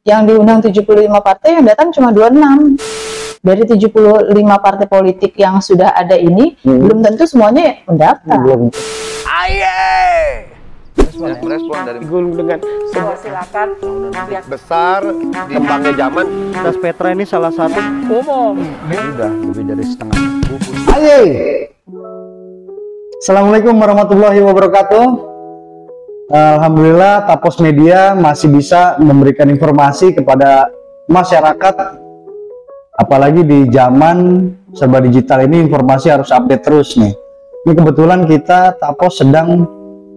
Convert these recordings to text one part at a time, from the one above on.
yang diundang 75 partai, yang datang cuma 26. Dari 75 partai politik yang sudah ada ini, belum tentu semuanya mendaftar. Belum. Respon dari Gulung dengan Silakan. besar kembangnya zaman. Das Petra ini salah satu umum. Udah lebih dari setengah buku. Ayo. Assalamualaikum warahmatullahi wabarakatuh. Alhamdulillah Tapos Media masih bisa memberikan informasi kepada masyarakat. Apalagi di zaman serba digital ini, informasi harus update terus nih. Ini kebetulan kita Tapos sedang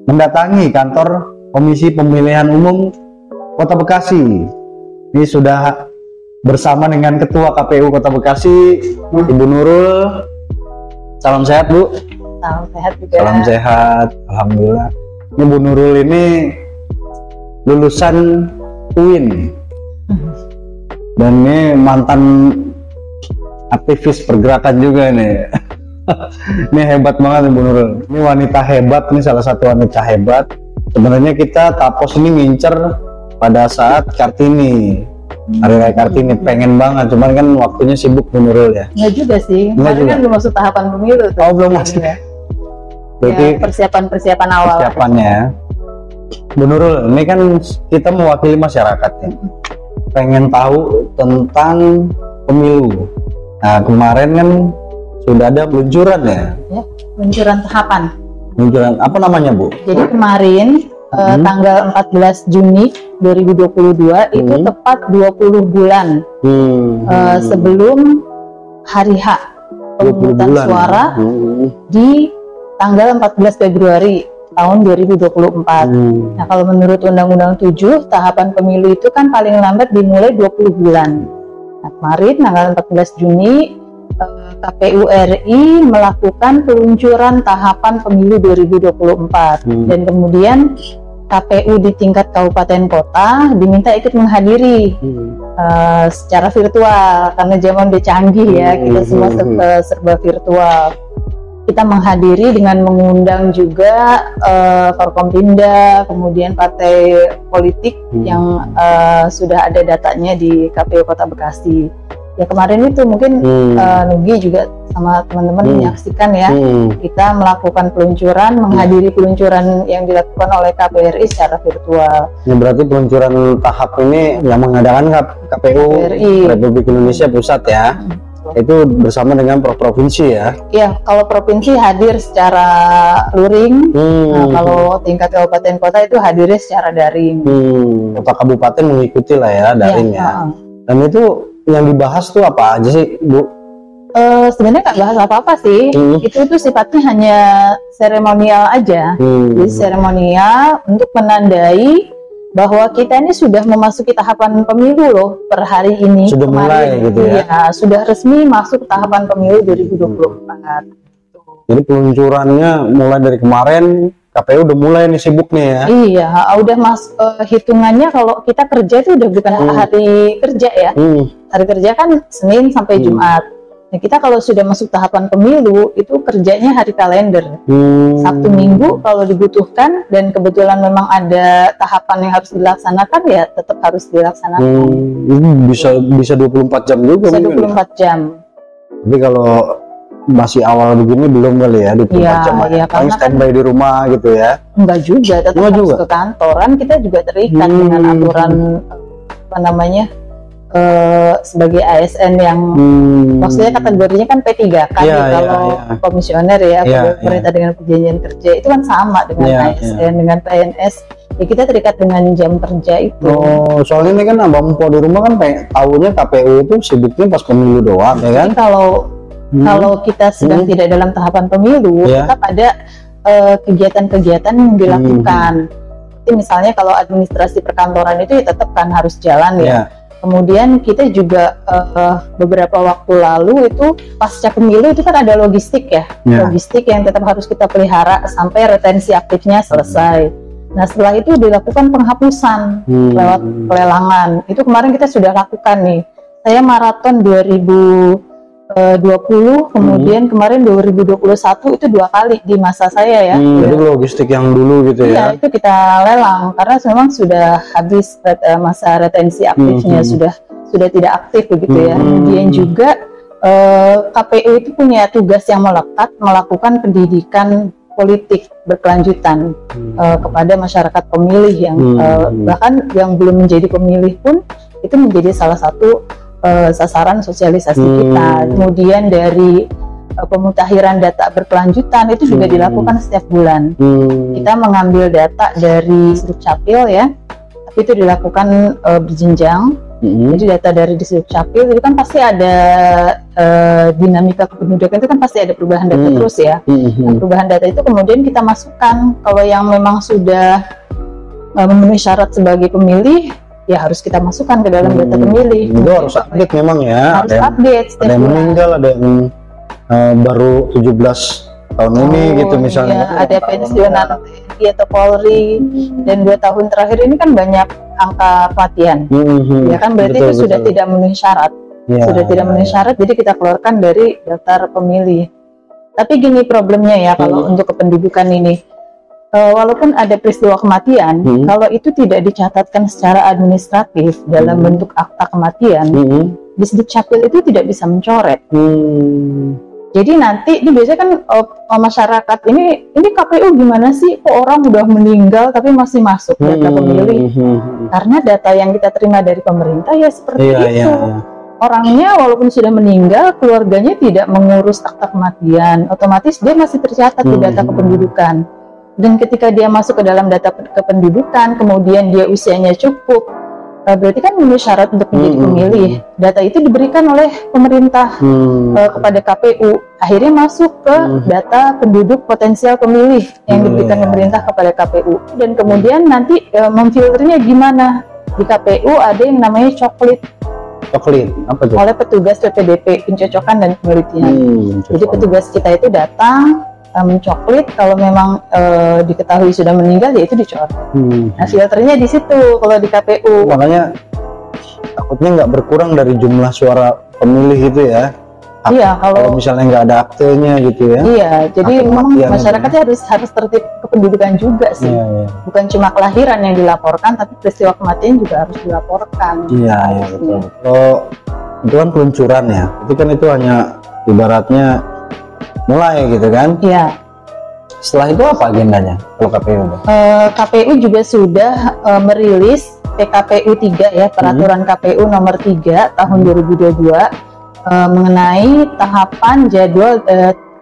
mendatangi kantor Komisi Pemilihan Umum Kota Bekasi. Ini sudah bersama dengan Ketua KPU Kota Bekasi, Ibu Nurul. Salam sehat, Bu. Salam sehat juga. Salam sehat, alhamdulillah. Ini Bu Nurul ini lulusan UIN dan ini mantan aktivis pergerakan juga nih. Ini hebat banget nih Bu Nurul. Ini wanita hebat, ini salah satu wanita hebat. Sebenarnya kita Tapos ini ngincer pada saat Kartini, hari raya Kartini, pengen banget, cuman kan waktunya sibuk Bu Nurul ya. Enggak juga sih, kemarin kan belum masuk tahapan pemilu tuh. Oh, belum masuk ya. Berarti Ya, persiapan awal. persiapannya. Bu Nurul, ini kan kita mewakili masyarakat ya. Pengen tahu tentang pemilu. Nah, kemarin kan sudah ada peluncuran ya. Ya, peluncuran tahapan. Peluncuran apa namanya, Bu? Jadi kemarin tanggal 14 Juni 2022 itu tepat 20 bulan sebelum hari H pemungutan suara di tanggal 14 Februari tahun 2024. Nah, kalau menurut Undang-Undang 7, tahapan pemilu itu kan paling lambat dimulai 20 bulan. Nah, kemarin tanggal 14 Juni KPU RI melakukan peluncuran tahapan pemilu 2024 dan kemudian KPU di tingkat kabupaten kota diminta ikut menghadiri secara virtual karena zaman udah canggih ya, kita semua serba virtual. Kita menghadiri dengan mengundang juga Forkompinda, kemudian partai politik yang sudah ada datanya di KPU Kota Bekasi. Ya kemarin itu mungkin Nugi juga sama teman-teman menyaksikan ya, kita melakukan peluncuran, menghadiri peluncuran yang dilakukan oleh KPRI secara virtual. Ya, berarti peluncuran tahap ini yang mengadakan KPU Republik Indonesia Pusat ya. Itu bersama dengan provinsi ya. Iya, kalau provinsi hadir secara luring, nah, kalau tingkat kabupaten kota itu hadirnya secara daring. Kota kabupaten mengikuti lah ya daring ya. Dan itu yang dibahas tuh apa aja sih, Bu? Sebenarnya nggak bahas apa-apa sih. Itu sifatnya hanya seremonial aja. Jadi seremonial untuk menandai bahwa kita ini sudah memasuki tahapan pemilu loh per hari ini. Sudah mulai gitu ya? Ya, sudah resmi masuk tahapan pemilu 2024. Jadi peluncurannya mulai dari kemarin, KPU udah mulai nih sibuk nih ya? Iya, udah hitungannya kalau kita kerja itu udah bukan hari kerja ya. Hari kerja kan Senin sampai Jumat. Nah, kita kalau sudah masuk tahapan pemilu itu kerjanya hari kalender. Sabtu Minggu kalau dibutuhkan dan kebetulan memang ada tahapan yang harus dilaksanakan ya tetap harus dilaksanakan. Bisa 24 jam juga. Bisa 24 jam. Tapi kalau masih awal begini belum kali ya 24 jam. Iya, paling standby di rumah gitu ya. Enggak juga, tetap harus ke kantoran. Kita juga terikat dengan aturan apa namanya? Sebagai ASN yang maksudnya kategorinya kan P3K kalau komisioner ya, perintah dengan perjanjian kerja itu kan sama dengan ASN, dengan PNS ya, kita terikat dengan jam kerja itu. Oh, soalnya ini kan Abang Mpo di rumah kan tahunya KPU itu sibuknya pas pemilu doang ya kan? Jadi kalau kita sedang tidak dalam tahapan pemilu, tetap ada kegiatan-kegiatan yang dilakukan. Jadi misalnya kalau administrasi perkantoran itu ya tetap kan harus jalan ya. Kemudian kita juga beberapa waktu lalu itu pasca pemilu itu kan ada logistik ya, logistik yang tetap harus kita pelihara sampai retensi aktifnya selesai. Nah setelah itu dilakukan penghapusan lewat pelelangan. Itu kemarin kita sudah lakukan nih. Saya maraton 20, kemudian kemarin 2021 itu 2 kali di masa saya ya. Jadi logistik yang dulu gitu ya? Iya, itu kita lelang karena memang sudah habis masa retensi aktifnya, sudah tidak aktif begitu ya. Kemudian juga KPU itu punya tugas yang melekat melakukan pendidikan politik berkelanjutan kepada masyarakat pemilih yang bahkan yang belum menjadi pemilih pun itu menjadi salah satu sasaran sosialisasi kita. Kemudian dari pemutakhiran data berkelanjutan itu juga dilakukan setiap bulan. Kita mengambil data dari Dukcapil ya, tapi itu dilakukan berjenjang. Jadi data dari Dukcapil itu kan pasti ada dinamika kependudukan, itu kan pasti ada perubahan data terus ya. Nah, perubahan data itu kemudian kita masukkan, kalau yang memang sudah memenuhi syarat sebagai pemilih ya harus kita masukkan ke dalam data pemilih. Itu harus update memang ya. Harus update. Ada yang meninggal, ada yang baru 17 tahun ini gitu misalnya. Ya, ada pensiunan TNI atau Polri, dan 2 tahun terakhir ini kan banyak angka kematian. Ya kan berarti itu sudah tidak memenuhi syarat. Sudah tidak memenuhi syarat, jadi kita keluarkan dari daftar pemilih. Tapi gini problemnya ya kalau untuk kependudukan ini. Walaupun ada peristiwa kematian, kalau itu tidak dicatatkan secara administratif dalam bentuk akta kematian, Disdukcapil itu tidak bisa mencoret. Jadi nanti ini biasanya kan masyarakat ini KPU gimana sih, kok orang udah meninggal tapi masih masuk data pemilih? Karena data yang kita terima dari pemerintah ya seperti itu. Orangnya walaupun sudah meninggal, keluarganya tidak mengurus akta kematian, otomatis dia masih tercatat di data kependudukan. Dan ketika dia masuk ke dalam data kependudukan, kemudian dia usianya cukup, berarti kan memenuhi syarat untuk menjadi pemilih. Data itu diberikan oleh pemerintah kepada KPU, akhirnya masuk ke data penduduk potensial pemilih yang diberikan pemerintah kepada KPU. Dan kemudian nanti memfilternya gimana? Di KPU ada yang namanya coklit. Apa tuh? Oleh petugas PPDP, pencocokan dan penelitian. Jadi petugas kita itu datang mencoklit, kalau memang diketahui sudah meninggal ya itu dicoret. Nah filternya di situ kalau di KPU. Makanya takutnya nggak berkurang dari jumlah suara pemilih gitu ya. Iya, kalau misalnya nggak ada aktenya gitu ya. Iya, jadi memang masyarakatnya harus tertib kependudukan juga sih. Bukan cuma kelahiran yang dilaporkan, tapi peristiwa kematian juga harus dilaporkan. Iya betul. Kalau itu kan peluncuran ya, itu kan itu hanya ibaratnya mulai gitu kan. Iya. Setelah itu apa agendanya kalau KPU? KPU juga sudah merilis PKPU 3 ya, peraturan KPU nomor 3 tahun 2022 mengenai tahapan jadwal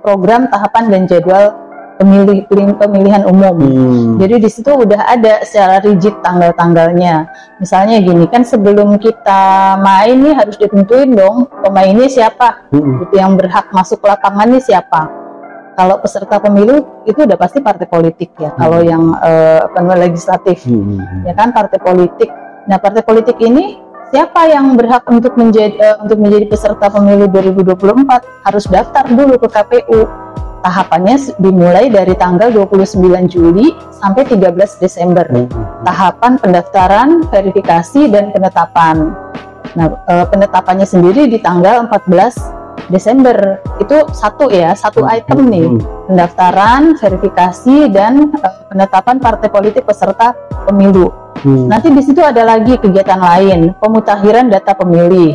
program tahapan dan jadwal pemilihan umum. Jadi di situ udah ada secara rigid tanggal-tanggalnya. Misalnya gini kan, sebelum kita main nih harus ditentuin dong pemainnya siapa, gitu, yang berhak masuk lapangan nih siapa. Kalau peserta pemilu itu udah pasti partai politik ya. Kalau yang legislatif, ya kan partai politik. Nah partai politik ini siapa yang berhak untuk menjadi peserta pemilu 2024 harus daftar dulu ke KPU. Tahapannya dimulai dari tanggal 29 Juli sampai 13 Desember. Tahapan pendaftaran, verifikasi, dan penetapan. Nah, penetapannya sendiri di tanggal 14 Desember. Itu satu item nih. Pendaftaran, verifikasi, dan penetapan partai politik peserta pemilu. Nanti di situ ada lagi kegiatan lain, pemutakhiran data pemilih.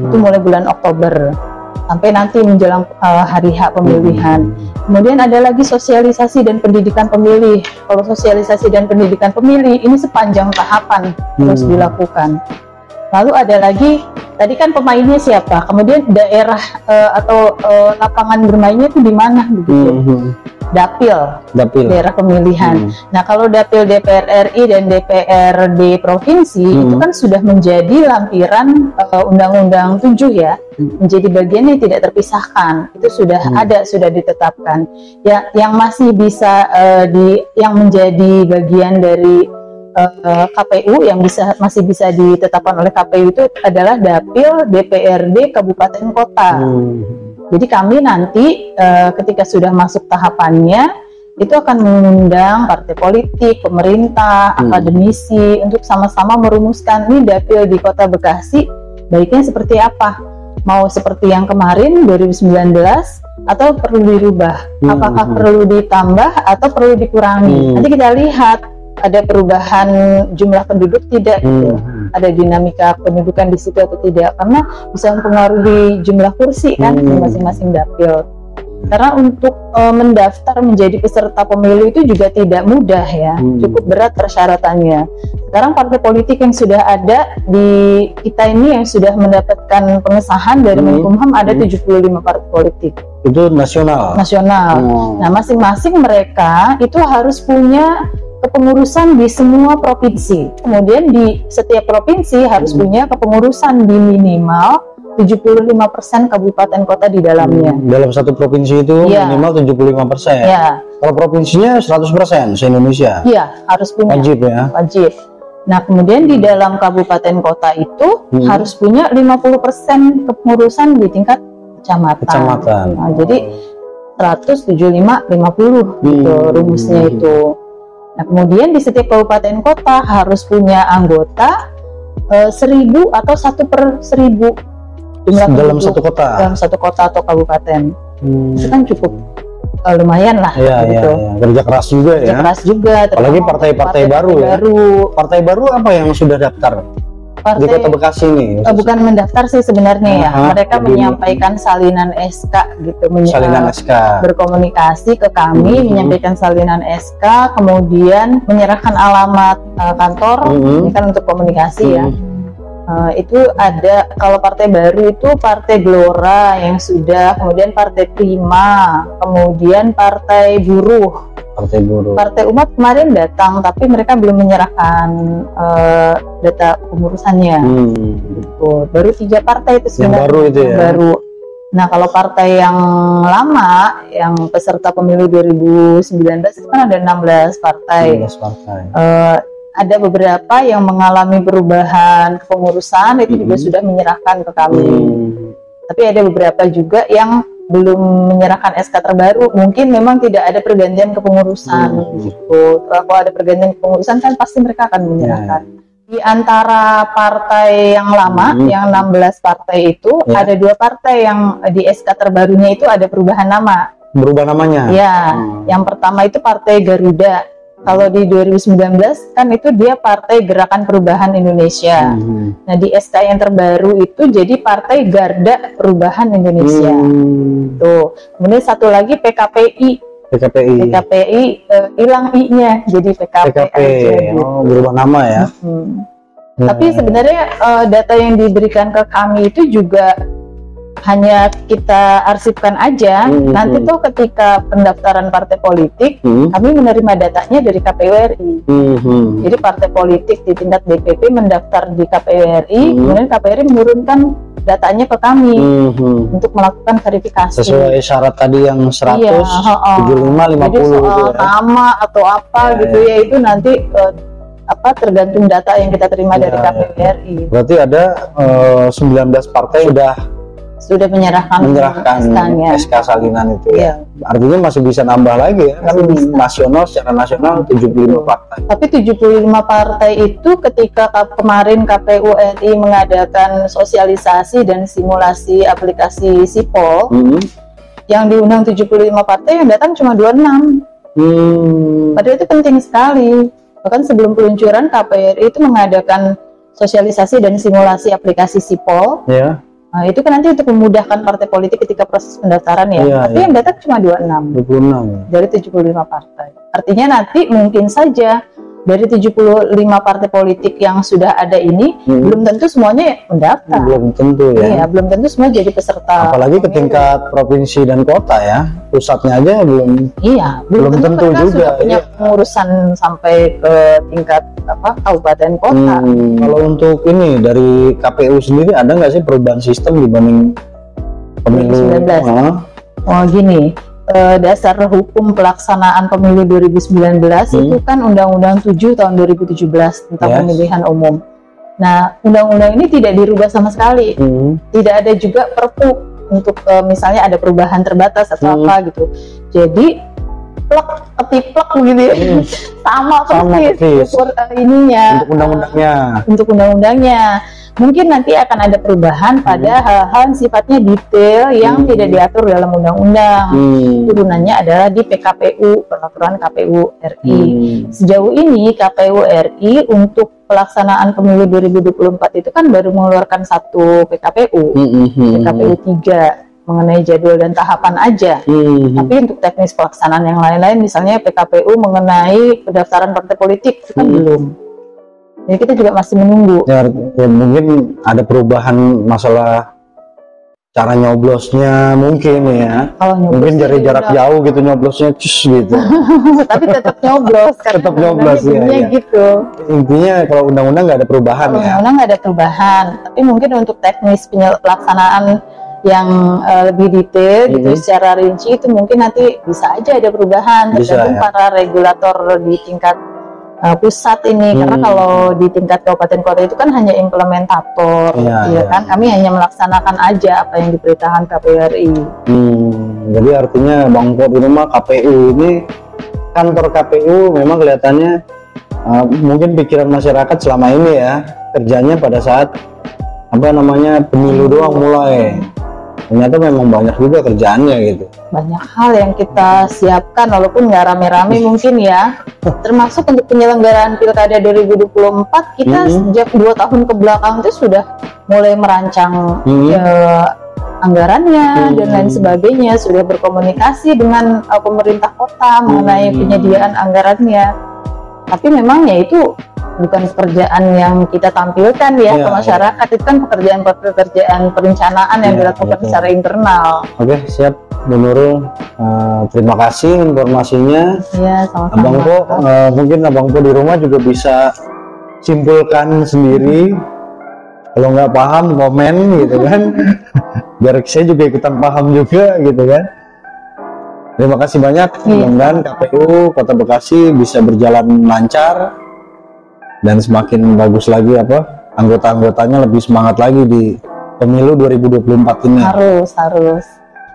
Itu mulai bulan Oktober sampai nanti menjelang hari H pemilihan. Kemudian ada lagi sosialisasi dan pendidikan pemilih. Kalau sosialisasi dan pendidikan pemilih ini sepanjang tahapan terus dilakukan. Lalu ada lagi, tadi kan pemainnya siapa, kemudian daerah atau lapangan bermainnya itu di mana begitu. Dapil, daerah pemilihan. Nah kalau dapil DPR RI dan DPRD provinsi itu kan sudah menjadi lampiran Undang-Undang 7 ya, menjadi bagian yang tidak terpisahkan. Itu sudah ada, sudah ditetapkan. Ya, yang masih bisa yang menjadi bagian dari KPU yang masih bisa ditetapkan oleh KPU itu adalah dapil DPRD kabupaten kota. Jadi kami nanti ketika sudah masuk tahapannya itu akan mengundang partai politik, pemerintah, akademisi untuk sama-sama merumuskan nih dapil di Kota Bekasi baiknya seperti apa. mau seperti yang kemarin 2019 atau perlu dirubah, apakah perlu ditambah atau perlu dikurangi. Nanti kita lihat ada perubahan jumlah penduduk tidak gitu, ada dinamika pendudukan di situ atau tidak, karena bisa mempengaruhi jumlah kursi kan di masing-masing dapil. Karena untuk mendaftar menjadi peserta pemilu itu juga tidak mudah ya, cukup berat persyaratannya. Sekarang partai politik yang sudah ada di kita ini yang sudah mendapatkan pengesahan dari Menkumham ada 75 partai politik. Itu nasional. Nah, masing-masing mereka itu harus punya kepengurusan di semua provinsi. Kemudian di setiap provinsi harus punya kepengurusan di minimal 75% kabupaten kota di dalamnya. Dalam satu provinsi itu minimal 75%. Ya. Kalau provinsinya 100% se-Indonesia. Iya, harus punya. Wajib ya. Wajib. Nah, kemudian di dalam kabupaten kota itu harus punya 50% kepengurusan di tingkat kecamatan. Nah, jadi 175-50 gitu rumusnya itu. Nah, kemudian di setiap kabupaten kota harus punya anggota 1000 atau 1/1000 dalam satu kota. Dalam satu kota atau kabupaten. Itu kan cukup lumayan lah gitu. Kerja keras juga ya. Kerja keras juga. Apalagi partai-partai baru ya. Partai baru apa yang sudah daftar? Di Kota Bekasi nih. Bukan mendaftar sih sebenarnya ya. Mereka menyampaikan salinan SK gitu. Salinan SK. Berkomunikasi ke kami, menyampaikan salinan SK, kemudian menyerahkan alamat kantor. Ini kan untuk komunikasi ya. Itu ada, kalau partai baru itu Partai Gelora yang sudah, kemudian Partai Prima, kemudian Partai Buruh. Partai Umat kemarin datang, tapi mereka belum menyerahkan data pengurusannya. Gitu. Baru 3 partai itu sebenarnya. Yang baru itu ya. Baru. Nah, kalau partai yang lama, yang peserta pemilu 2019 itu kan ada 16 partai. 16 partai. Ada beberapa yang mengalami perubahan kepengurusan itu juga sudah menyerahkan ke kami. Tapi ada beberapa juga yang belum menyerahkan SK terbaru, mungkin memang tidak ada pergantian kepengurusan gitu. Kalau ada pergantian kepengurusan kan pasti mereka akan menyerahkan. Di antara partai yang lama, yang 16 partai itu, ada 2 partai yang di SK terbarunya itu ada perubahan nama. Berubah namanya? Ya, yang pertama itu Partai Garuda. Kalau di 2019 kan itu dia Partai Gerakan Perubahan Indonesia. Nah, di SK yang terbaru itu jadi Partai Garda Perubahan Indonesia. Tuh. Kemudian satu lagi PKPI hilang I-nya jadi PKP aja, gitu. Berubah nama ya. Tapi sebenarnya data yang diberikan ke kami itu juga hanya kita arsipkan aja. Nanti tuh ketika pendaftaran partai politik, kami menerima datanya dari KPU RI. Jadi partai politik di tingkat DPP mendaftar di KPU RI, kemudian KPU RI menurunkan datanya ke kami untuk melakukan verifikasi. Sesuai syarat tadi yang 100, 75, 50. Jadi soal nama atau apa gitu ya, itu nanti tergantung data yang kita terima dari KPU RI. Berarti ada 19 partai sudah menyerahkan SK salinan itu ya. Artinya masih bisa nambah lagi ya, kan nasional, secara nasional 75 partai. Tapi 75 partai itu ketika kemarin KPU RI mengadakan sosialisasi dan simulasi aplikasi Sipol, yang diundang 75 partai, yang datang cuma 26. Padahal itu penting sekali. Bahkan sebelum peluncuran KPU RI itu mengadakan sosialisasi dan simulasi aplikasi Sipol. Nah, itu kan nanti untuk memudahkan partai politik ketika proses pendaftaran ya. Tapi yang datang cuma 26 dari 75 partai. Artinya nanti mungkin saja dari 75 partai politik yang sudah ada ini, belum tentu semuanya mendaftar. Belum tentu ya. Iya, belum tentu semua jadi peserta. Apalagi ke tingkat provinsi dan kota ya. Pusatnya aja belum. Iya, belum tentu juga. Sudah punya pengurusan sampai ke tingkat kabupaten kota. Kalau untuk ini dari KPU sendiri ada nggak sih perubahan sistem dibanding pemilu 2019? Oh gini. Dasar hukum pelaksanaan pemilu 2019 itu kan Undang-Undang 7 tahun 2017 tentang pemilihan umum. Nah, undang-undang ini tidak dirubah sama sekali. Tidak ada juga perpu untuk misalnya ada perubahan terbatas atau apa gitu. Jadi ketiplek begitu ya. Sama persis ininya. Untuk undang-undangnya. mungkin nanti akan ada perubahan pada hal-hal yang sifatnya detail yang tidak diatur dalam undang-undang. Turunannya adalah di PKPU, Peraturan KPU RI. Sejauh ini KPU RI untuk pelaksanaan pemilu 2024 itu kan baru mengeluarkan satu PKPU, PKPU 3 mengenai jadwal dan tahapan aja. Tapi untuk teknis pelaksanaan yang lain-lain, misalnya PKPU mengenai pendaftaran partai politik itu kan belum. Jadi kita juga masih menunggu. Ya, mungkin ada perubahan masalah cara nyoblosnya mungkin ya. Kalau mungkin dari jarak jauh gitu nyoblosnya cus gitu. Tapi tetap nyoblos kan. Tetap nyoblos ya. Gitu. Intinya kalau undang-undang nggak ada perubahan ya. Undang-undang nggak ada perubahan. Tapi mungkin untuk teknis pelaksanaan yang lebih detail gitu secara rinci itu mungkin nanti bisa aja ada perubahan tergantung para regulator di tingkat pusat ini, karena kalau di tingkat kabupaten kota itu kan hanya implementator, kan kami hanya melaksanakan aja apa yang diperintahkan KPU RI. Jadi artinya Bang Po di rumah KPU ini, kantor KPU memang kelihatannya mungkin pikiran masyarakat selama ini ya kerjanya pada saat pemilu doang mulai. Ternyata memang banyak juga kerjaannya gitu. Banyak hal yang kita siapkan walaupun nggak rame-rame mungkin ya. Termasuk untuk penyelenggaraan Pilkada 2024 kita sejak 2 tahun ke belakang itu sudah mulai merancang anggarannya dan lain sebagainya, sudah berkomunikasi dengan pemerintah kota mengenai penyediaan anggarannya. Tapi memang ya itu bukan pekerjaan yang kita tampilkan ya ke masyarakat, itu kan pekerjaan perencanaan yang dilakukan secara internal. Oke, siap Bu Nurul, terima kasih informasinya. Iya, sama-sama. Abang Po, mungkin Abang Po di rumah juga bisa simpulkan sendiri, kalau nggak paham komen gitu kan, biar saya juga ikutan paham juga gitu kan. Terima kasih banyak, mudah-mudahan KPU Kota Bekasi bisa berjalan lancar dan semakin bagus lagi anggota-anggotanya lebih semangat lagi di pemilu 2024 ini. Harus.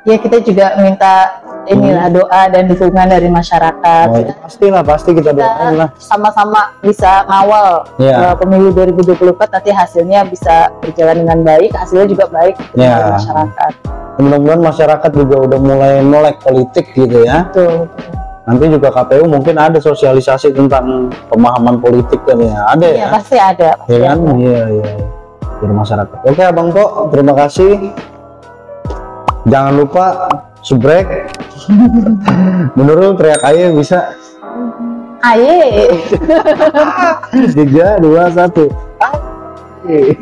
Ya kita juga minta inilah doa dan dukungan dari masyarakat. Pasti kita doain lah. Sama-sama bisa ngawal pemilu 2024, nanti hasilnya bisa berjalan dengan baik, hasilnya juga baik dari masyarakat. Mudah-mudahan masyarakat juga udah mulai melek politik gitu ya. Betul. Nanti juga KPU mungkin ada sosialisasi tentang pemahaman politik kan ya, ada ya? Iya pasti ada. Iya kan? Iya. Dari masyarakat. Oke Abang Po, terima kasih. Jangan lupa subrek. Menurut teriak aye bisa. Aye. 3, 2, 1. Aye.